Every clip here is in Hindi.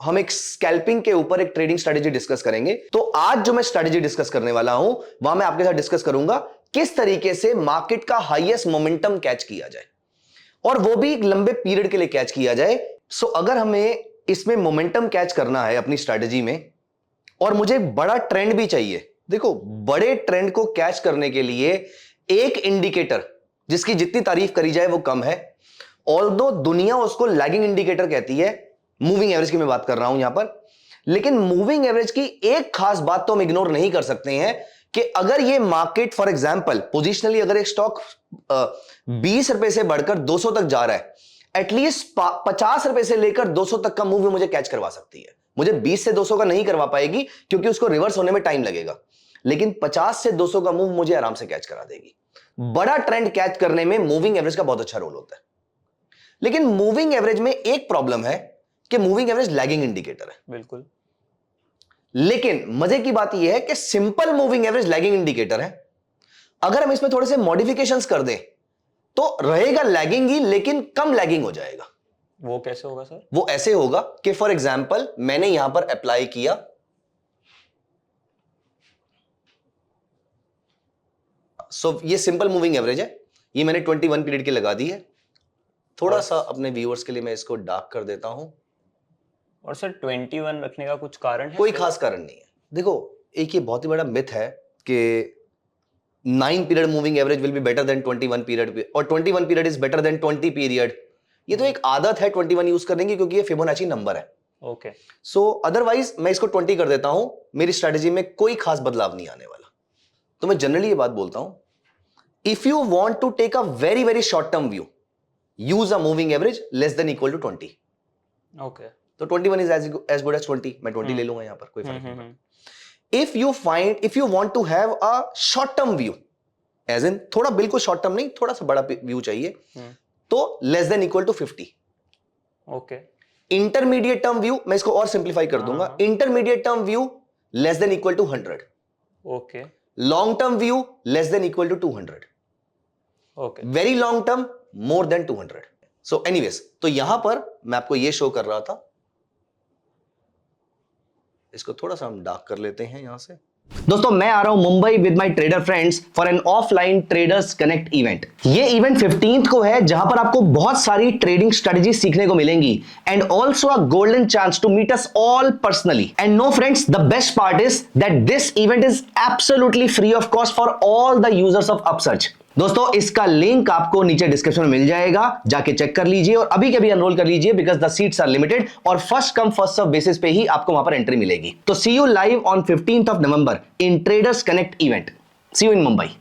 हम एक स्कैल्पिंग के ऊपर एक ट्रेडिंग स्ट्रेटेजी डिस्कस करेंगे। तो आज जो मैं स्ट्रेटेजी डिस्कस करने वाला हूं वहां मैं आपके साथ डिस्कस करूंगा किस तरीके से मार्केट का हाईएस्ट मोमेंटम कैच किया जाए और वो भी एक लंबे पीरियड के लिए कैच किया जाए। सो अगर हमें इसमें मोमेंटम कैच करना है अपनी स्ट्रेटेजी में और मुझे बड़ा ट्रेंड भी चाहिए, देखो बड़े ट्रेंड को कैच करने के लिए एक इंडिकेटर जिसकी जितनी तारीफ करी जाए वो कम है, ऑल्दो दुनिया उसको लैगिंग इंडिकेटर कहती है, मूविंग एवरेज की मैं बात कर रहा हूं यहां पर। लेकिन मूविंग एवरेज की एक खास बात तो हम इग्नोर नहीं कर सकते हैं कि अगर ये मार्केट फॉर एग्जांपल पोजिशनली अगर एक स्टॉक 20 रुपए से बढ़कर 200 तक जा रहा है, एटलीस्ट 50 रुपए से लेकर 200 तक का मूव मुझे कैच करवा सकती है। मुझे 20 से 200 का नहीं करवा पाएगी क्योंकि उसको रिवर्स होने में टाइम लगेगा, लेकिन 50 से 200 का मूव मुझे आराम से कैच करा देगी। बड़ा ट्रेंड कैच करने में मूविंग एवरेज का बहुत अच्छा रोल होता है। लेकिन मूविंग एवरेज में एक प्रॉब्लम है कि मूविंग एवरेज लैगिंग इंडिकेटर है। बिल्कुल। लेकिन मजे की बात यह है कि simple moving average lagging indicator है। अगर हम इसमें थोड़े से मॉडिफिकेशंस कर दें तो रहेगा लैगिंग ही, लेकिन कम लैगिंग हो जाएगा। वो कैसे होगा सर? वो ऐसे होगा कि फॉर एग्जांपल मैंने यहां पर अप्लाई किया, सो ये सिंपल मूविंग एवरेज है, ये मैंने 21 पीरियड की लगा दी है। थोड़ा सा अपने व्यूअर्स के लिए मैं इसको डार्क कर देता हूं। और सर 21 रखने का कुछ कारण है? कोई खास कारण नहीं है। देखो एक ये बहुत ही बड़ा मिथ है कि 9 period moving average will be better than 21 period और 21 period is better than 20 period. ये तो एक आदत है 21 यूज करने की क्योंकि ये फिबोनाची नंबर है। ओके। सो अदरवाइज मैं इसको 20 कर देता हूं, मेरी स्ट्रेटेजी में कोई खास बदलाव नहीं आने वाला। तो मैं जनरली ये बात बोलता हूं, if you want to take a very very short term view, use a moving average less than equal to 20। Okay. तो 21 इज एज गुड एज 20, मैं 20 ले लूंगा यहां पर, कोई फर्क नहीं पड़ता। If you want to have a short term view, as in थोड़ा बिल्कुल शॉर्ट टर्म नहीं, थोड़ा सा बड़ा व्यू चाहिए, तो less than equal to 50। Okay. Intermediate term view, मैं इसको और सिंप्लीफाई कर दूंगा, intermediate term view less than equal to 100। Okay. Long term view less than equal to 200। Okay. Very long term more than 200। So anyways, तो यहां पर मैं आपको यह शो कर रहा था, इसको थोड़ा सा हम डार्क कर लेते हैं यहां से। दोस्तों मैं आ रहा हूं Mumbai with my trader friends for an offline traders connect event. ये इवेंट 15th को है जहां पर आपको बहुत सारी ट्रेडिंग स्ट्रेटजी सीखने को मिलेंगी and also a golden chance to meet us all personally. And no friends, the best part is that this event is absolutely free of cost for all the users of Upsurge. दोस्तों इसका लिंक आपको नीचे डिस्क्रिप्शन में मिल जाएगा, जाके चेक कर लीजिए और अभी के अभी एनरोल कर लीजिए because the seats are limited और first come first serve basis पे ही आपको वहां पर एंट्री मिलेगी। तो see you live on 15th of November in traders connect event. See you in Mumbai.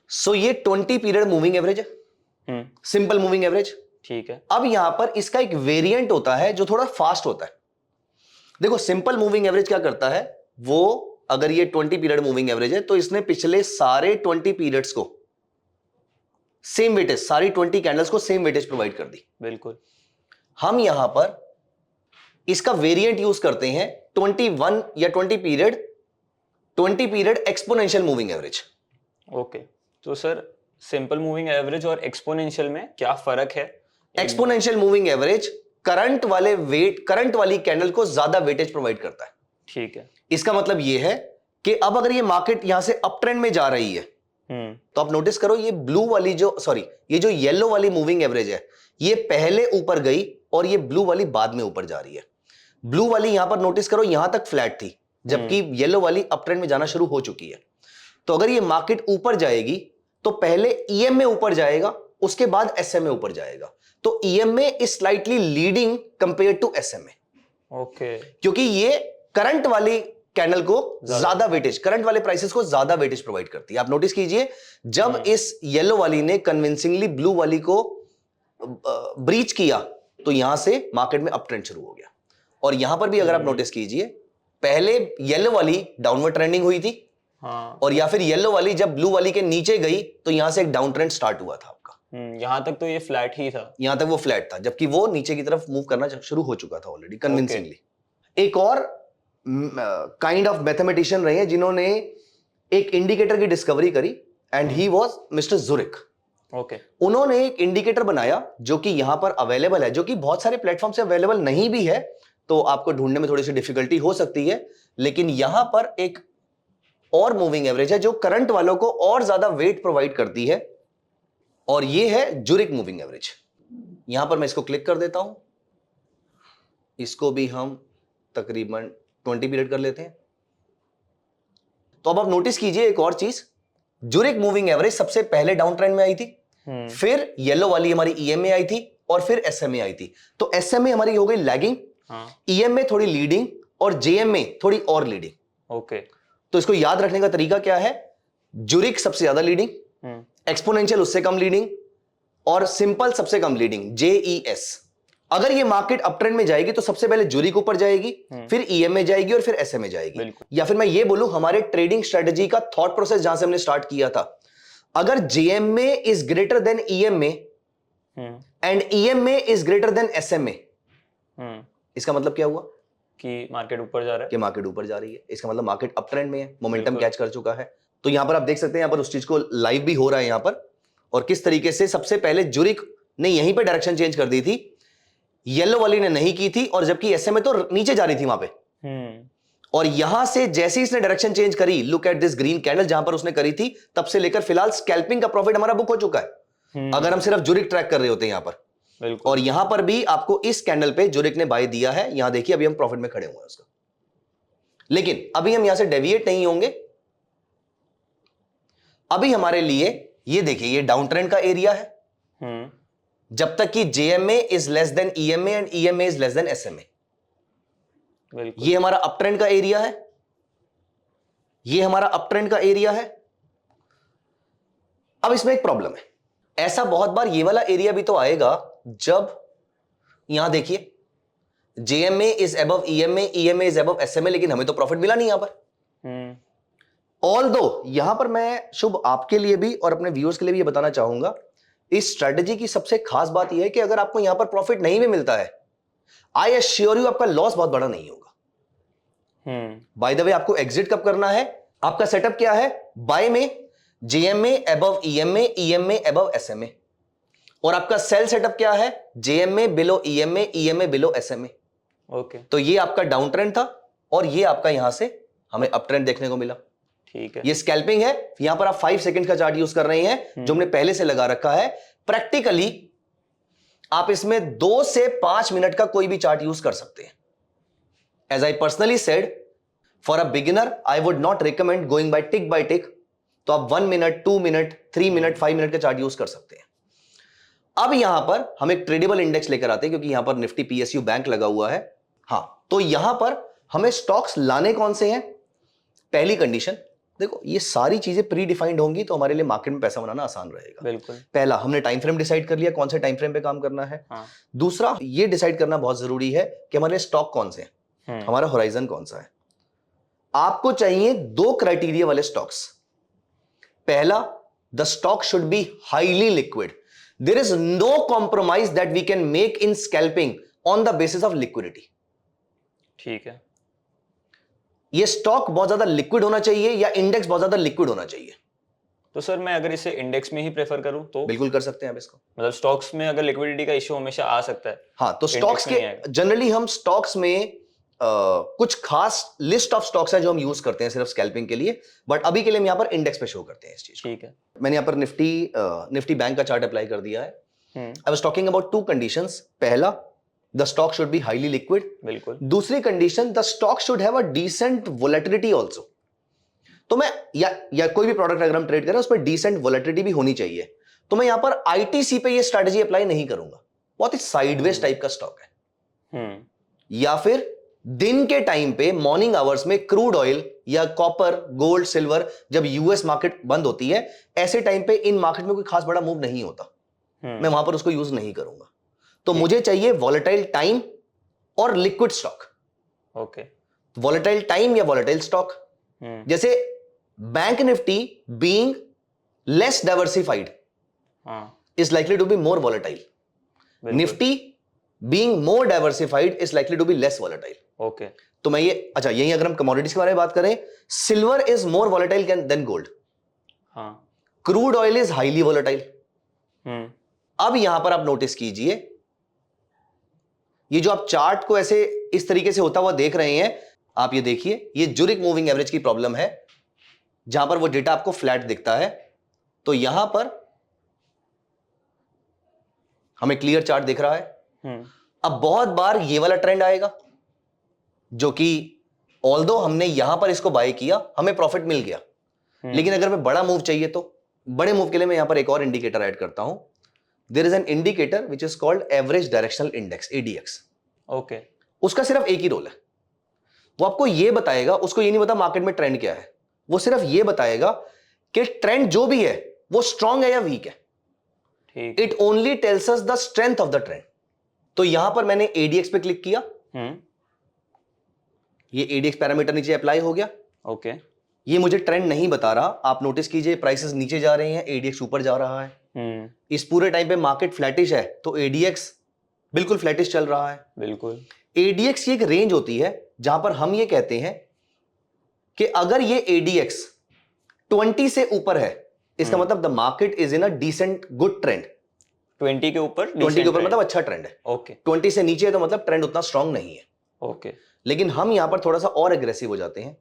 So ये 20 पीरियड मूविंग एवरेज है, सिंपल मूविंग एवरेज। ठीक है। अब यहां पर इसका एक वेरिएंट होता है जो थोड़ा फास्ट होता है। देखो सिंपल मूविंग एवरेज क्या करता है, वो अगर ये 20 पीरियड मूविंग एवरेज है तो इसने पिछले सारे 20 पीरियड्स को सेम वेटेज, सारी 20 कैंडल्स को सेम वेटेज प्रोवाइड कर दी। बिल्कुल। हम यहां पर इसका वेरिएंट यूज करते हैं 21 या 20 period exponential moving average. Okay. तो सर सिंपल मूविंग एवरेज और एक्सपोनेंशियल में क्या फर्क है? एक्सपोनेंशियल मूविंग एवरेज करंट वाली कैंडल को ज्यादा वेटेज प्रोवाइड करता है। ठीक है। इसका मतलब यह है कि अब अगर ये मार्केट यहां से अप ट्रेंड में जा रही है तो आप नोटिस करो ये ये जो येलो वाली मूविंग एवरेज है ये पहले ऊपर गई और ये ब्लू वाली बाद में ऊपर जा रही है। ब्लू वाली यहां पर नोटिस करो यहां तक फ्लैट थी जबकि येलो वाली अप ट्रेंड में जाना शुरू हो चुकी है। तो अगर ये मार्केट ऊपर जाएगी तो पहले ईएम में ऊपर जाएगा, उसके बाद एसएम में ऊपर जाएगा। तो ईएम में is slightly leading compare to SM में। ओके। क्योंकि ये करंट वाली कैंडल को ज्यादा वेटेज, करंट वाले प्राइसेस को ज्यादा वेटेज प्रोवाइड करती है। आप नोटिस कीजिए जब इस येलो वाली ने कन्विंसिंगली ब्लू वाली को ब्रीच किया तो यहां से मार्केट में अप ट्रेंड शुरू हो गया। और यहां पर भी अगर आप नोटिस कीजिए पहले येलो वाली डाउनवर्ड ट्रेंडिंग हुई थी, और या फिर येलो वाली जब ब्लू वाली के नीचे गई तो यहां से एक डाउन ट्रेंड स्टार्ट हुआ था आपका। यहां तक तो ये फ्लैट ही था, यहां तक वो फ्लैट था जबकि वो नीचे की तरफ मूव करना शुरू हो चुका था ऑलरेडी कन्विंसिंगली। एक और काइंड ऑफ मैथमेटिशियन रहे हैं जिन्होंने एक इंडिकेटर की डिस्कवरी करी and he was mister ज़ुरिक। Okay. उन्होंने एक इंडिकेटर बनाया जो कि यहां पर अवेलेबल है, जो कि बहुत सारे प्लेटफॉर्म से अवेलेबल नहीं भी है, तो आपको ढूंढने में थोड़ी सी डिफिकल्टी हो सकती है, लेकिन यहां पर एक और मूविंग एवरेज है जो करंट वालों को और ज्यादा वेट प्रोवाइड करती है, और ये है ज्यूरिक मूविंग एवरेज। यहां पर मैं इसको क्लिक कर देता हूं, इसको भी हम तकरीबन 20 पीरियड कर लेते हैं। तो अब आप नोटिस कीजिए एक और चीज, ज्यूरिक मूविंग एवरेज सबसे पहले डाउन ट्रेंड में आई थी, फिर येलो वाली हमारी ईएमए आई थी, और फिर एसएमए आई थी। तो एसएमए हमारी हो गई लैगिंग, ईएमए थोड़ी लीडिंग, और जेएमए थोड़ी और लीडिंग। ओके, तो इसको याद रखने का तरीका क्या है, ज्यूरिक सबसे ज्यादा लीडिंग, एक्सपोनेंशियल उससे कम लीडिंग, और सिंपल सबसे कम लीडिंग जेईएस। अगर ये मार्केट अप ट्रेंड में जाएगी तो सबसे पहले ज्यूरिक ऊपर जाएगी, फिर ईएमए जाएगी, और फिर एसएमए जाएगी। या फिर मैं ये बोलूं, हमारे ट्रेडिंग स्ट्रेटजी का थॉट प्रोसेस जहां से हमने स्टार्ट किया था, अगर JMA is greater than EMA and EMA is greater than SMA, इसका मतलब क्या हुआ कि मार्केट ऊपर जा रहा है, कि मार्केट ऊपर जा रही है। इसका मतलब मार्केट अप ट्रेंड में है, मोमेंटम कैच कर चुका है। तो यहां पर आप देख सकते हैं, यहां पर उस चीज को लाइव भी हो रहा है यहां पर, और किस तरीके से सबसे पहले ज्यूरिक ने यहीं पे डायरेक्शन चेंज कर दी थी, येलो वाली ने नहीं की थी, और जबकि एसएमए तो नीचे जा रही थी वहां पे। और यहां से जैसे ही इसने डायरेक्शन चेंज करी, look at this green candle, जहां पर उसने करी थी, तब से लेकर फिलहाल स्कैल्पिंग का प्रॉफिट हमारा बुक हो चुका है, अगर हम सिर्फ ज्यूरिक ट्रैक कर रहे होते हैं यहां पर। और यहां पर भी आपको इस कैंडल पे ज्यूरिक ने बाय दिया है, यहां देखिए अभी हम प्रॉफिट में खड़े हुए हैं उसका। लेकिन अभी हम यहां से डेविएट नहीं होंगे, अभी हमारे लिए ये देखिए, ये डाउन ट्रेंड का एरिया है, जब तक कि JMA is less than EMA and EMA is less than SMA. ये हमारा अप ट्रेंड का एरिया है, ये हमारा अप ट्रेंड का एरिया है। अब इसमें एक प्रॉब्लम है, ऐसा बहुत बार ये वाला एरिया भी तो आएगा जब यहां देखिए JMA is above EMA, EMA is above SMA, लेकिन हमें तो प्रॉफिट मिला नहीं यहां पर। ऑल्दो यहां पर मैं शुभ आपके लिए भी और अपने व्यूअर्स के लिए भी ये बताना चाहूंगा, इस स्ट्रेटजी की सबसे खास बात यह है कि अगर आपको यहां पर प्रॉफिट नहीं भी मिलता है, आई एश्योर यू आपका लॉस बहुत बड़ा नहीं होगा। बाय द वे, आपको एग्जिट कब करना है, आपका सेटअप क्या है, बाय में JMA above EMA, EMA above SMA, और आपका सेल सेटअप क्या है, JMA below EMA, EMA below SMA. Okay, तो ये आपका डाउन ट्रेंड था, और ये आपका यहां से हमें अप ट्रेंड देखने को मिला। ठीक है, ये स्कैल्पिंग है, यहां पर आप 5 सेकंड का चार्ट यूज कर रहे हैं जो हमने पहले से लगा रखा है। प्रैक्टिकली आप इसमें 2 से 5 मिनट का कोई भी चार्ट यूज कर सकते हैं। As I personally said, for a beginner I would not recommend going by tick, तो आप 1 मिनट, 2 मिनट, 3 मिनट, 5 मिनट का चार्ट यूज कर सकते हैं। अब यहां पर हम एक ट्रेडेबल इंडेक्स लेकर आते हैं, क्योंकि यहां पर निफ्टी पीएसयू बैंक लगा हुआ है। हां, तो यहां पर हमें स्टॉक्स लाने कौन से हैं, पहली कंडीशन देखो, ये सारी चीजें प्री डिफाइंड होंगी तो हमारे लिए मार्केट में पैसा बनाना आसान रहेगा। बिल्कुल, पहला हमने टाइम फ्रेम डिसाइड कर लिया, कौन से टाइम फ्रेम पे काम करना है। हाँ। दूसरा, ये डिसाइड करना बहुत जरूरी है कि हमारे स्टॉक कौन से हैं, हमारा होराइजन कौन सा है। आपको चाहिए 2 क्राइटेरिया वाले स्टॉक्स। पहला, the stock should be highly liquid, there is no compromise that we can make in scalping on the basis of liquidity. ठीक है, ये स्टॉक बहुत ज्यादा लिक्विड होना चाहिए या इंडेक्स बहुत ज्यादा लिक्विड होना चाहिए। तो सर मैं अगर इसे इंडेक्स में ही प्रेफर करूं तो बिल्कुल कर सकते हैं आप इसको, मतलब स्टॉक्स में अगर लिक्विडिटी का इशू हमेशा आ सकता है। हाँ, तो स्टॉक्स के जनरली हम स्टॉक्स में कुछ खास लिस्ट ऑफ स्टॉक्स हैं जो हम यूज करते हैं सिर्फ स्कैल्पिंग के लिए, बट अभी के लिए हम यहां पर इंडेक्स पे शो करते हैं इस चीज। ठीक है, मैंने यहां पर निफ्टी बैंक का चार्ट अप्लाई कर दिया है। I was talking about 2 conditions. पहला, the stock should be highly liquid. बिल्कुल। दूसरी condition, the stock should have a decent volatility also. तो मैं या कोई भी प्रोडक्ट अगर हम ट्रेड करें उस पर डिसेंट वोलेटिलिटी भी होनी चाहिए। तो मैं यहां पर आईटीसी पे ये स्ट्रेटजी अप्लाई नहीं करूंगा, बहुत ही साइडवेज टाइप का स्टॉक है। या फिर दिन के टाइम पे मॉर्निंग आवर्स में क्रूड ऑयल या कॉपर, गोल्ड, सिल्वर, जब यूएस मार्केट बंद होती है, ऐसे टाइम पे इन मार्केट में कोई खास बड़ा मूव नहीं होता, मैं वहां पर उसको यूज नहीं करूंगा। तो मुझे चाहिए वॉलेटाइल टाइम और liquid stock. Okay, volatile time या वॉलेटाइल स्टॉक, जैसे bank Nifty being less diversified is likely to be more volatile, Nifty being more diversified is likely to be less volatile. Okay, तो मैं ये अच्छा, यही अगर हम कमोडिटीज के बारे में बात करें, silver is more volatile than gold, crude oil is highly volatile. अब यहां पर आप नोटिस कीजिए, ये जो आप चार्ट को ऐसे इस तरीके से होता हुआ देख रहे हैं, आप ये देखिए, ये ज्यूरिक मूविंग एवरेज की प्रॉब्लम है, जहां पर वो डेटा आपको फ्लैट दिखता है। तो यहां पर हमें क्लियर चार्ट दिख रहा है। अब बहुत बार ये वाला ट्रेंड आएगा, जो कि ऑल्दो हमने यहां पर इसको बाय किया, हमें प्रॉफिट मिल गया, लेकिन अगर मैं बड़ा मूव चाहिए तो बड़े मूव के लिए मैं यहां पर एक और इंडिकेटर ऐड करता हूं। There is an indicator which is called average directional index, ADX. Okay. उसका सिर्फ एक ही रोल है, वो आपको ये बताएगा, उसको ये नहीं पता मार्केट में ट्रेंड क्या है, वो सिर्फ ये बताएगा कि ट्रेंड जो भी है वो स्ट्रांग है या वीक है। ठीक। It only tells us the strength of the trend. तो यहां पर मैंने एडीएक्स पे क्लिक किया, ये एडीएक्स पैरामीटर नीचे अप्लाई हो गया। ओके। ये मुझे ट्रेंड नहीं बता रहा, आप नोटिस कीजिए प्राइसेस नीचे जा रहे हैं, एडीएक्स ऊपर जा रहा है। इस पूरे टाइम पे मार्केट फ्लैटिश है, तो एडीएक्स बिल्कुल फ्लैटिश चल रहा है। बिल्कुल। एडीएक्स की एक रेंज होती है जहां पर हम ये कहते हैं कि अगर ये एडीएक्स 20 से ऊपर है, इसका मतलब the market is in a decent good trend. 20 के ऊपर, 20 के ऊपर मतलब अच्छा ट्रेंड है। ओके। 20 से नीचे है तो मतलब ट्रेंड उतना स्ट्रांग नहीं है। ओके। लेकिन हम यहां पर थोड़ा सा और एग्रेसिव हो जाते हैं,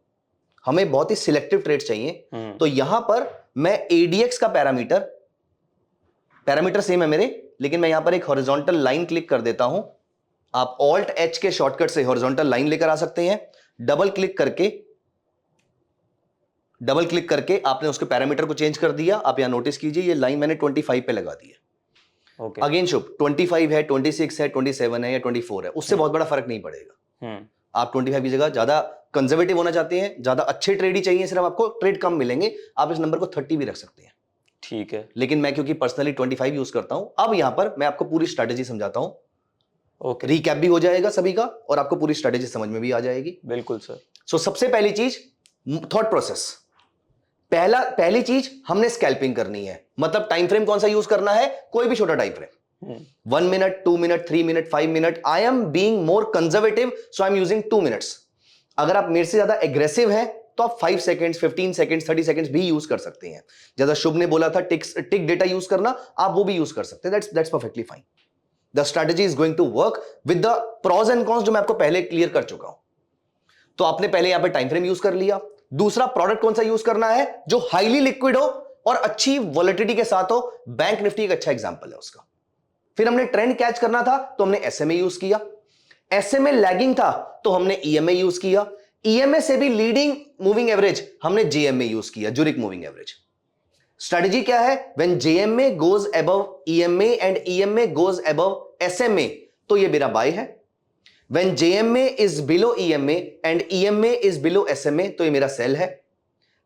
हमें बहुत ही सिलेक्टिव ट्रेड्स चाहिए। तो यहां पर मैं एडीएक्स का पैरामीटर सेम है मेरे, लेकिन मैं यहां पर एक हॉरिजॉन्टल लाइन क्लिक कर देता हूं। आप ऑल्ट एच के शॉर्टकट से हॉरिजॉन्टल लाइन लेकर आ सकते हैं। डबल क्लिक करके आपने उसके पैरामीटर को चेंज कर दिया। आप यहां नोटिस कीजिए, ये लाइन मैंने 25 पे लगा दी है। ओके। अगेन शुभ 25 है, 26 है, 27 है या 24 है, उससे बहुत बड़ा फर्क नहीं पड़ेगा। आप 25 की जगह ज्यादा कंजर्वेटिव होना चाहते हैं, ज्यादा अच्छे ट्रेड ही चाहिए, सिर्फ आपको ट्रेड कम मिलेंगे, आप इस नंबर को 30 भी रख सकते हैं। ठीक है। लेकिन मैं क्योंकि पर्सनली 25 यूज करता हूं, अब यहां पर मैं आपको पूरी स्ट्रेटेजी समझाता हूं। ओके। रिकैप भी हो जाएगा सभी का और आपको पूरी स्ट्रेटेजी समझ में भी आ जाएगी। बिल्कुल सर। सो सबसे पहली चीज, थॉट प्रोसेस। पहली चीज हमने स्कैल्पिंग करनी है, मतलब टाइम फ्रेम कौन सा यूज करना है, कोई भी छोटा time frame, 1 minute, 2 minute, 3 minute, 5 minute. I am being more conservative, so I am using 2 minutes. अगर आप मेरे से ज्यादा एग्रेसिव हैं तो आप 5 सेकंड्स, 15 सेकंड्स, 30 सेकंड्स भी यूज कर सकते हैं। जैसा शुभ ने बोला था टिक डेटा यूज करना, आप वो भी यूज कर सकते हैं। That's perfectly fine. The strategy is going to work with the pros and cons, जो मैं आपको पहले क्लियर कर चुका हूं। तो आपने पहले यहां पे टाइम फ्रेम यूज कर लिया। दूसरा, प्रोडक्ट कौन सा यूज करना है, जो हाईली लिक्विड हो और अच्छी वॉलेटिलिटी के साथ हो। बैंक निफ्टी एक अच्छा एग्जांपल है उसका। फिर हमने ट्रेंड कैच करना था तो हमने एसएमए यूज किया। एसएमए लैगिंग था तो हमने ईएमए यूज किया। ईएमए से भी लीडिंग मूविंग एवरेज हमने जेएमए यूज किया, ज्यूरिक मूविंग एवरेज। स्ट्रेटजी क्या है, when JMA goes above EMA and EMA goes above SMA, तो ये मेरा बाय है। When JMA is below EMA and EMA is below SMA, तो ये मेरा सेल है।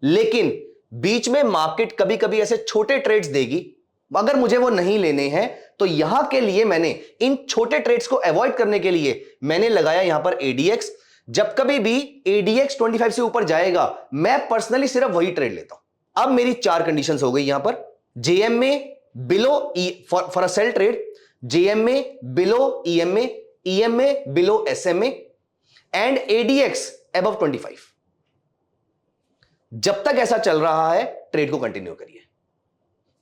लेकिन बीच में मार्केट कभी कभी ऐसे छोटे ट्रेड्स देगी, अगर मुझे वो नहीं लेने हैं तो यहां के लिए मैंने इन छोटे ट्रेड्स को अवॉइड करने के लिए मैंने लगाया यहां पर एडीएक्स। जब कभी भी एडीएक्स 25 से ऊपर जाएगा, मैं पर्सनली सिर्फ वही ट्रेड लेता हूं। अब मेरी 4 कंडीशंस हो गई यहां पर। JMA below for a sell trade, JMA below EMA, EMA below SMA and ADX above 25। जब तक ऐसा चल रहा है, ट्रेड को कंटिन्यू करिए,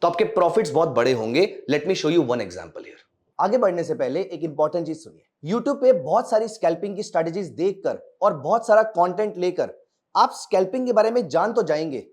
तो आपके प्रॉफिट्स बहुत बड़े होंगे। Let me show you one example here. आगे बढ़ने से पहले एक इंपॉर्टेंट चीज सुनिए। YouTube पे बहुत सारी स्कैल्पिंग की स्ट्रेटजीज देखकर और बहुत सारा कंटेंट लेकर आप स्कैल्पिंग के बारे में जान तो जाएंगे,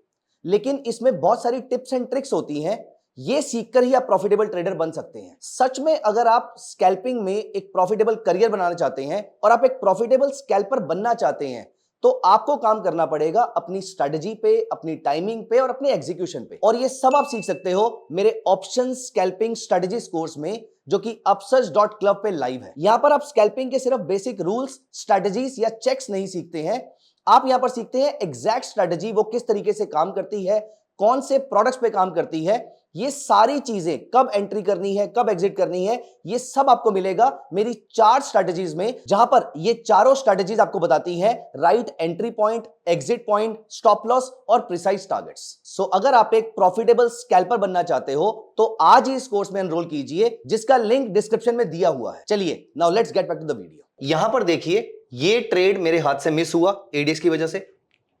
लेकिन इसमें बहुत सारी टिप्स एंड ट्रिक्स होती हैं। ये सीखकर ही आप प्रॉफिटेबल ट्रेडर बन सकते हैं। सच में अगर आप स्कैल्पिंग में एक प्रॉफिटेबल करियर बनाना चाहते हैं और आप एक प्रॉफिटेबल स्कैल्पर बनना चाहते हैं, तो आपको काम करना पड़ेगा अपनी स्ट्रेटजी पे, अपनी टाइमिंग पे और अपने एग्जीक्यूशन पे। और ये सब आप सीख सकते हो मेरे ऑप्शन स्कैल्पिंग स्ट्रेटजीज कोर्स में, जो कि upsurge.club पे लाइव है। यहां पर आप स्कैल्पिंग के सिर्फ बेसिक रूल्स, स्ट्रेटजीज या चेक्स नहीं सीखते हैं, आप यहां पर सीखते हैं एग्जैक्ट स्ट्रेटजी वो किस तरीके से काम करती है, कौन से प्रोडक्ट्स पे काम करती है, ये सारी चीजें कब एंट्री करनी है, कब एग्जिट करनी है, ये सब आपको मिलेगा मेरी 4 स्ट्रेटजीज में, जहां पर ये चारों स्ट्रेटजीज आपको बताती है right entry point, exit point, stop loss और प्रिसाइज टारगेट्स। सो अगर आप एक प्रॉफिटेबल स्कैल्पर बनना चाहते हो तो आज ही इस कोर्स में एनरोल कीजिए, जिसका लिंक डिस्क्रिप्शन में दिया हुआ है। चलिए now let's get back to the video. यहां पर देखिए, ये ट्रेड मेरे हाथ से मिस हुआ एडीएक्स की वजह से।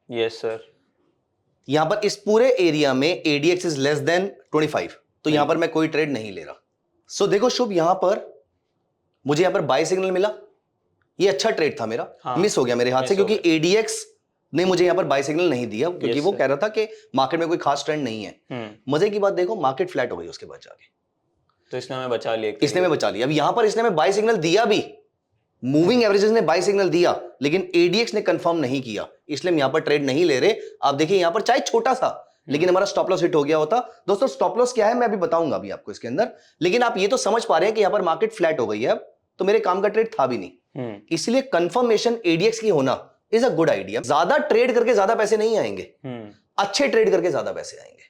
Yes sir. यहां पर इस पूरे एरिया में एडीएक्स इज लेस देन 25, तो यहां पर मैं कोई ट्रेड नहीं ले रहा। सो देखो शुभ, यहां पर मुझे यहां पर बाय सिग्नल मिला, ये अच्छा ट्रेड था मेरा, हाँ, मिस हो गया मेरे हाथ से, miss हो क्योंकि एडीएक्स ने मुझे यहाँ पर बाय सिग्नल नहीं दिया, क्योंकि Yes, वो sir. कह रहा था कि मार्केट में कोई खास ट्रेंड नहीं है। मजे की बात देखो, मार्केट फ्लैट हो गई उसके बाद जाके, तो इसने हमें बचा लिया एक इसने तरीके में बचा लिया। अब यहां पर इसने में बाय सिग्नल दिया भी, मूविंग एवरेजेस ने बाय सिग्नल दिया, लेकिन एडीएक्स ने कंफर्म नहीं किया, इसलिए हम यहां पर ट्रेड नहीं ले रहे। आप देखिए यहां पर चाहे छोटा सा, लेकिन हमारा स्टॉप लॉस हिट हो गया होता। दोस्तों स्टॉप लॉस क्या है मैं अभी बताऊंगा अभी आपको इसके अंदर, लेकिन आप ये तो समझ पा रहे हैं कि यहां पर मार्केट फ्लैट हो गई है, अब तो मेरे काम का ट्रेड था भी नहीं, से। इसलिए कंफर्मेशन एडीएक्स की होना इज अ गुड आइडिया। ज्यादा ट्रेड करके ज्यादा पैसे नहीं आएंगे, अच्छे ट्रेड करके ज्यादा पैसे आएंगे।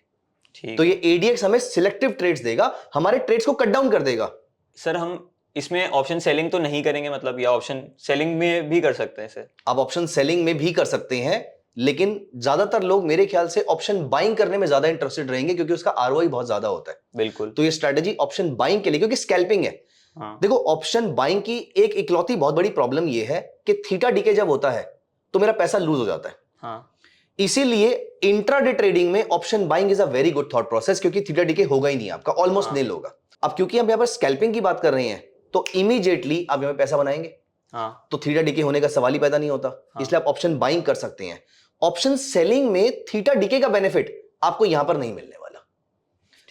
ठीक तो ये एडीएक्स हमें सिलेक्टिव ट्रेड्स देगा, हमारे ट्रेड्स को कट डाउन कर देगा। सर हम इसमें ऑप्शन सेलिंग तो नहीं करेंगे मतलब, या ऑप्शन सेलिंग में भी कर सकते हैं सर? आप ऑप्शन सेलिंग में भी कर सकते हैं, लेकिन ज्यादातर लोग मेरे ख्याल से ऑप्शन बाइंग करने में ज्यादा इंटरेस्टेड रहेंगे, क्योंकि उसका आरओआई बहुत ज्यादा होता है। बिल्कुल। तो ये स्ट्रेटजी ऑप्शन बाइंग के लिए, क्योंकि स्कैल्पिंग है। हाँ। देखो ऑप्शन बाइंग की एक इकलौती बहुत बड़ी प्रॉब्लम ये है कि थीटा डीके जब होता है तो मेरा पैसा लूज हो जाता है। हाँ। इसीलिए इंट्राडे ट्रेडिंग में option buying is a very good thought process, क्योंकि थीटा डीके होगा ही नहीं आपका, ऑलमोस्ट नील होगा। अब क्योंकि हम यहां पर स्कैल्पिंग की बात कर रहे हैं, तो इमीडिएटली आप यहां पर पैसा बनाएंगे। हाँ। तो थीटा डीके होने का सवाल ही पैदा नहीं होता। इसलिए आप ऑप्शन बाइंग कर सकते हैं। ऑप्शन सेलिंग में थीटा डीके का बेनिफिट आपको यहां पर नहीं मिलने वाला,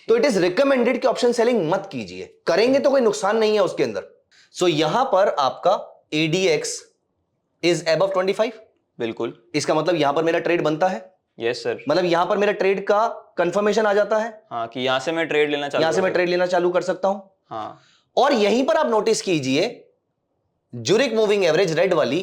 तो इट इज रिकमेंडेड कि ऑप्शन सेलिंग मत कीजिए, करेंगे तो कोई नुकसान नहीं है उसके अंदर। सो यहां पर आपका एडीएक्स इज अबव 25। बिल्कुल। इसका मतलब यहां पर मेरा ट्रेड बनता है। Yes sir. मतलब यहां पर मेरा ट्रेड का कंफर्मेशन आ जाता है। हाँ, कि यहां से मैं ट्रेड लेना चालू यहां से मैं ट्रेड लेना चालू कर सकता हूं। हाँ। और यहीं पर आप नोटिस कीजिए, ज्यूरिक मूविंग एवरेज रेड वाली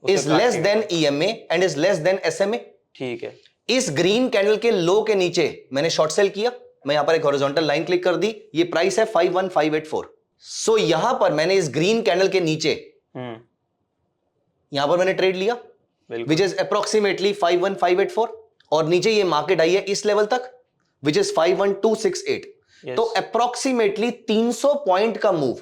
is less than EMA and is less than SMA. ठीक है। इस ग्रीन कैंडल के लो के नीचे मैंने शॉर्ट सेल किया, मैं यहां पर एक हॉरिजॉन्टल लाइन क्लिक कर दी, ये प्राइस है 51584। सो यहां पर मैंने इस ग्रीन कैंडल के नीचे यहां पर मैंने ट्रेड लिया, विच इज अप्रोक्सीमेटली 51584, और नीचे ये मार्केट आई है इस लेवल तक, विच इज 51268। तो अप्रोक्सीमेटली 300 पॉइंट का मूव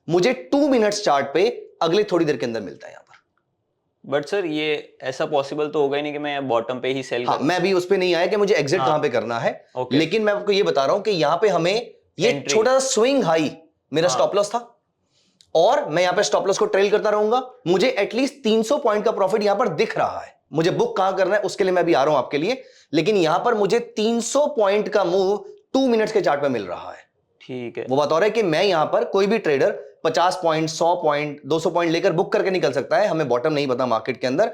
मुझे 2 मिनट्स चार्ट पे अगले थोड़ी देर के अंदर मिलता है यहां पर। बट सर ये ऐसा पॉसिबल तो होगा ही नहीं कि मैं बॉटम पे ही सेल हाँ, मैं अभी उस पे नहीं आया कि मुझे एग्जिट कहां पे करना है, लेकिन मैं आपको ये बता रहा हूं कि यहां पे हमें ये छोटा सा स्विंग हाई मेरा स्टॉप लॉस था, और मैं यहां पे स्टॉप लॉस को ट्रेल करता रहूंगा। मुझे एटलीस्ट 300 पॉइंट का प्रॉफिट यहां पर दिख रहा है। मुझे बुक कहां करना है उसके लिए मैं अभी आ रहा हूं आपके लिए, लेकिन यहां पर मुझे 300 पॉइंट का मूव 2 मिनट्स के चार्ट पे मिल रहा है। ठीक है। वो बात हो रहा है कि मैं यहां पर, कोई भी ट्रेडर 50 पॉइंट 100 पॉइंट 200 पॉइंट लेकर बुक करके निकल सकता है, हमें बॉटम नहीं पता मार्केट के अंदर।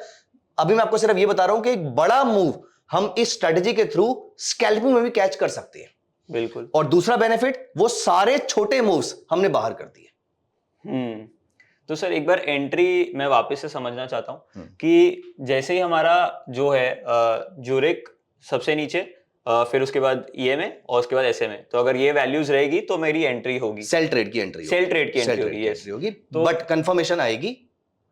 अभी मैं आपको सिर्फ ये बता रहा हूं कि एक बड़ा मूव हम इस स्ट्रेटजी के थ्रू स्कैल्पिंग में भी कैच कर सकते हैं। बिल्कुल। और दूसरा बेनिफिट, वो सारे छोटे मूव्स हमने बाहर कर दिए। तो सर एक बार एंट्री मैं वापस से समझना चाहता हूं कि जैसे ही हमारा जो है ज्यूरिक सबसे नीचे, फिर उसके बाद ईएमए और उसके बाद एसएमए, तो अगर ये वैल्यूज रहेगी तो मेरी एंट्री होगी, सेल ट्रेड की एंट्री सेल ट्रेड की एंट्री होगी, तो बट कंफर्मेशन आएगी।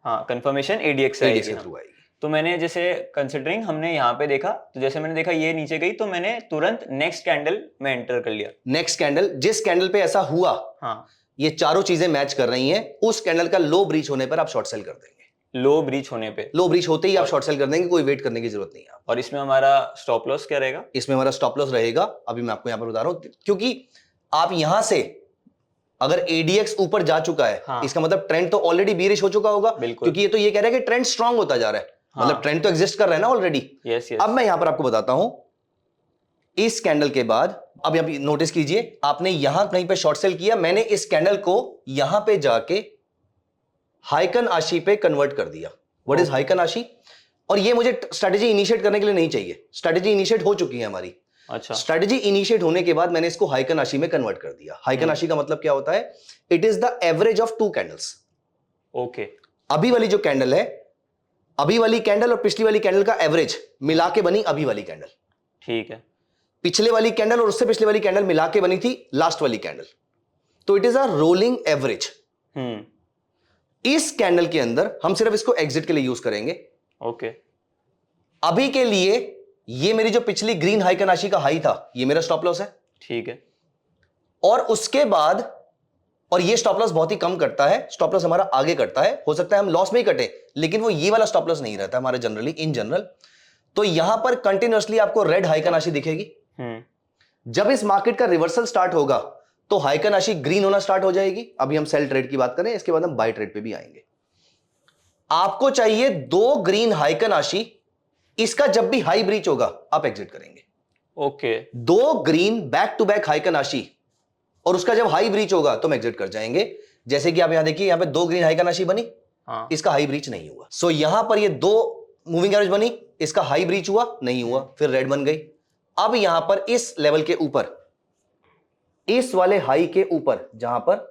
हाँ, कंफर्मेशन एडीएक्स के थ्रू आएगी। तो मैंने जैसे कंसिडरिंग हमने यहाँ पे देखा, तो जैसे मैंने देखा ये नीचे गई, तो मैंने तुरंत नेक्स्ट कैंडल में एंटर कर लिया। नेक्स्ट कैंडल, जिस कैंडल पे ऐसा हुआ, हाँ, ये चारों चीजें मैच कर रही हैं, उस कैंडल का लो ब्रीच होने पर आप शॉर्ट सेल कर देंगे। लो ब्रीच होने पे, लो ब्रीच होते ही आप शॉर्ट सेल कर देंगे, कोई वेट करने की जरूरत नहीं है। और इसमें हमारा स्टॉप लॉस क्या रहेगा? इसमें हमारा स्टॉप लॉस रहेगा, अभी मैं आपको यहां पर बता रहा हूं, क्योंकि आप यहां से अगर एडीएक्स ऊपर जा चुका है, हाँ, इसका मतलब ट्रेंड तो ऑलरेडी बीरिश हो चुका होगा, क्योंकि ये तो ये कह रहा है कि ट्रेंड स्ट्रांग होता जा रहा है। हाँ, मतलब ट्रेंड तो एग्जिस्ट कर रहा है ना ऑलरेडी। अब मैं यहां पर आपको बताता हूं, इस कैंडल के बाद, अब यहां नोटिस कीजिए, आपने यहां कहीं पे शॉर्ट सेल किया, मैंने इस कैंडल को यहां पे जाके हाइकन आशी पे कन्वर्ट कर दिया। व्हाट इज हाइकन आशी? और ये मुझे स्ट्रेटजी इनिशिएट करने के लिए नहीं चाहिए, स्ट्रेटजी इनिशिएट हो चुकी है हमारी। अच्छा, स्ट्रेटजी इनिशिएट होने के बाद मैंने इसको हाइकन आशी में कन्वर्ट कर दिया। हाइकन आशी का मतलब क्या होता है? It is the average of 2 candles. Okay, अभी वाली जो कैंडल है, अभी वाली कैंडल और पिछली वाली कैंडल का एवरेज मिला के बनी अभी वाली कैंडल। ठीक है। पिछले वाली कैंडल और उससे पिछले वाली कैंडल मिला के बनी थी लास्ट वाली कैंडल, तो it is a rolling average. इस कैंडल के अंदर हम सिर्फ इसको एग्जिट के लिए यूज करेंगे। ओके, अभी के लिए ये मेरी जो पिछली ग्रीन हाइकन आशी का हाई था, ये मेरा स्टॉप लॉस है। ठीक है। और उसके बाद, और ये स्टॉप लॉस बहुत ही कम करता है, स्टॉप लॉस हमारा आगे करता है, हो सकता है हम लॉस में ही कटे, लेकिन वो ये वाला स्टॉप लॉस नहीं रहता हमारे जनरली, इन जनरल। तो यहां पर कंटिन्यूअसली आपको रेड हाइकन आशी दिखेगी। जब इस मार्केट का रिवर्सल स्टार्ट होगा तो हाइकन आशी ग्रीन होना स्टार्ट हो जाएगी। अभी हम सेल ट्रेड की बात करें, इसके बाद हम बाय ट्रेड पे भी आएंगे। आपको चाहिए 2 ग्रीन हाइकनाशी, इसका जब भी हाई ब्रीच होगा आप एग्जिट करेंगे। Okay 2 green back to back Heikin Ashi और उसका जब हाई ब्रीच होगा तो हम एग्जिट कर जाएंगे। जैसे कि आप यहां देखिए, यहां पे 2 ग्रीन हाइकनाशी बनी, हाँ इसका हाई ब्रीच नहीं हुआ। सो यहां पर ये 2 मूविंग एवरेज बनी, इसका हाई ब्रीच हुआ नहीं हुआ, फिर रेड बन गई। अब यहां पर इस लेवल के ऊपर, इस वाले हाई के ऊपर, जहां पर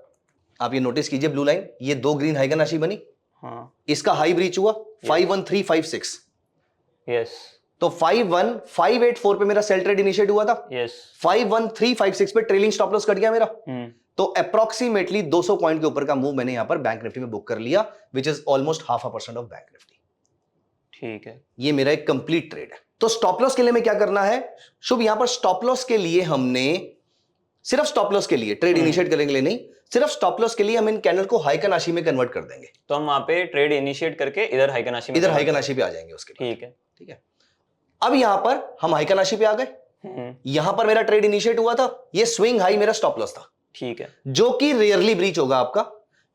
आप ये नोटिस कीजिए ब्लू लाइन, ये 2 ग्रीन हाइकनाशी बनी, हाँ इसका हाई ब्रीच हुआ 51356। यस तो 51584 पे मेरा सेल ट्रेड इनिशिएट हुआ था, यस 51356 पे ट्रेलिंग स्टॉप लॉस कट गया मेरा। तो अप्रोक्सीमेटली 200 पॉइंट के ऊपर का मूव मैंने यहां पर बैंक निफ्टी में बुक कर लिया, which is almost 0.5% of bank Nifty. ठीक है ये मेरा एक कंप्लीट ट्रेड है। तो स्टॉप लॉस के लिए मैं क्या करना है शुभ, यहां पर स्टॉप लॉस के लिए हमने सिर्फ स्टॉप लॉस के लिए ट्रेड इनिशिएट करने के लिए नहीं, सिर्फ स्टॉप लॉस के लिए हम इन कैंडल को हाइकनाशी में कन्वर्ट कर देंगे। तो हम वहां पे ट्रेड इनिशिएट करके इधर हाइकनाशी में इधर हाइकनाशी पे आ जाएंगे उसके बाद। ठीक है ठीक है, अब यहां पर हम हाइकनाशी पे आ गए, यहां पर मेरा ट्रेड इनिशिएट हुआ था, ये स्विंग हाई मेरा स्टॉप लॉस था, ठीक है जो कि रेयरली ब्रीच होगा आपका,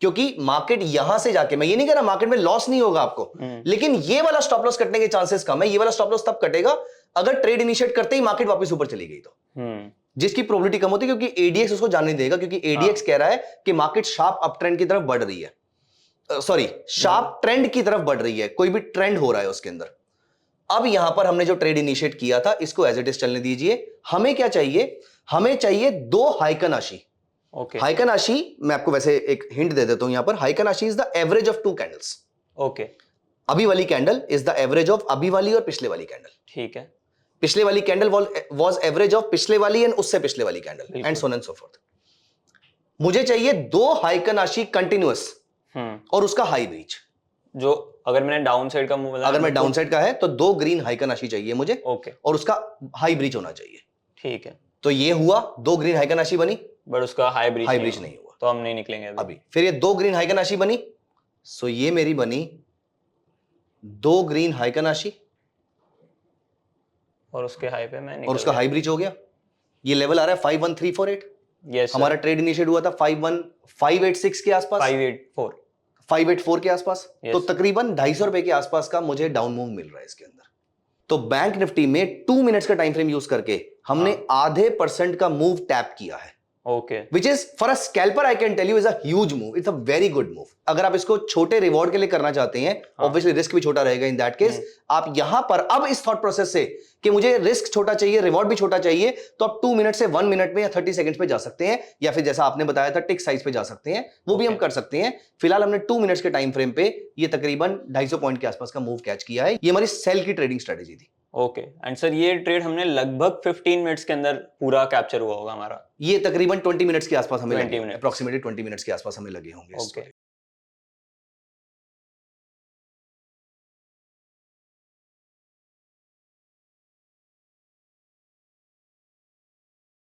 क्योंकि मार्केट यहां से जाके, मैं ये नहीं कह रहा मार्केट में लॉस नहीं होगा आपको, लेकिन ये वाला स्टॉप लॉस कटने के चांसेस कम है। ये वाला स्टॉप लॉस तब कटेगा अगर ट्रेड इनिशिएट करते ही मार्केट वापस ऊपर चली गई तो, जिसकी प्रोबेबिलिटी कम होती है, क्योंकि एडीएक्स उसको जाने नहीं देगा, क्योंकि एडीएक्स कह रहा है कि मार्केट शार्प अप ट्रेंड की तरफ बढ़ रही है, सॉरी शार्प ट्रेंड की तरफ बढ़ रही है, कोई भी ट्रेंड हो रहा है उसके अंदर। अब यहां पर हमने जो ट्रेड इनिशिएट किया था इसको एज इट इज चलने दीजिए। हमें क्या चाहिए, हमें चाहिए 2 हाइकनाशी। ओके हाइकनाशी, मैं आपको वैसे एक हिंट दे देता हूं यहां पर, Heikin Ashi is the average of 2 candles. Okay अभी वाली candle is the average of अभी वाली और पिछले वाली कैंडल। ठीक है पिछले वाली कैंडल वाज एवरेज ऑफ पिछले वाली एंड उससे पिछले वाली candle, and so on and so fourth. मुझे चाहिए 2 हाइकनाशी कंटिन्यूअस और उसका हाई ब्रीच। जो अगर मैंने डाउन साइड का मूव, अगर मैं डाउन साइड का है तो 2 ग्रीन हाइकनाशी चाहिए मुझे, ओके और उसका हाई ब्रीच होना चाहिए। ठीक है, तो ये हुआ, 2 ग्रीन हाइकनाशी बनी, बट उसका हाई ब्रीच नहीं हुआ, तो हम नहीं निकलेंगे अभी। फिर ये 2 ग्रीन हाइकनाशी बनी, सो ये मेरी बनी 2 ग्रीन हाइकनाशी, और उसके हाई पे मैं और उसका हाई ब्रीच हो गया। ये लेवल आ रहा है 51348। यस हमारा ट्रेड इनिशिएट हुआ था 51586 के आसपास, 584 के आसपास। Yes. तो तकरीबन 250 रुपए के आसपास का मुझे डाउन मूव मिल रहा है इसके अंदर। तो बैंक निफ्टी में 2 मिनट्स का टाइम फ्रेम यूज करके हमने आधे % का मूव टैप किया है, okay which is for a scalper I can tell you is a huge move, it's a very good move. अगर आप इसको छोटे रिवॉर्ड के लिए करना चाहते हैं, ऑब्वियसली रिस्क भी छोटा रहेगा इन दैट केस, आप यहां पर अब इस थॉट प्रोसेस से कि मुझे रिस्क छोटा चाहिए, रिवॉर्ड भी छोटा चाहिए, तो आप 2 मिनट से 1 मिनट में या 30 सेकंड्स पे जा सकते हैं, या फिर जैसा आपने बताया था टिक साइज पे जा सकते हैं, वो भी हम कर सकते हैं। फिलहाल हमने 2 मिनट्स के टाइम फ्रेम पे ये तकरीबन 250 पॉइंट के आसपास का मूव कैच किया है। ये हमारी सेल की ट्रेडिंग स्ट्रेटेजी थी। ओके एंड सर ये ट्रेड हमने लगभग 15 मिनट्स के अंदर पूरा कैप्चर हुआ होगा हमारा। ये तकरीबन 20 मिनट्स के आसपास हमें 20 लगे, मिनट्स अप्रोक्सीमेटली 20 मिनट्स के आसपास हमें लगे होंगे। ओके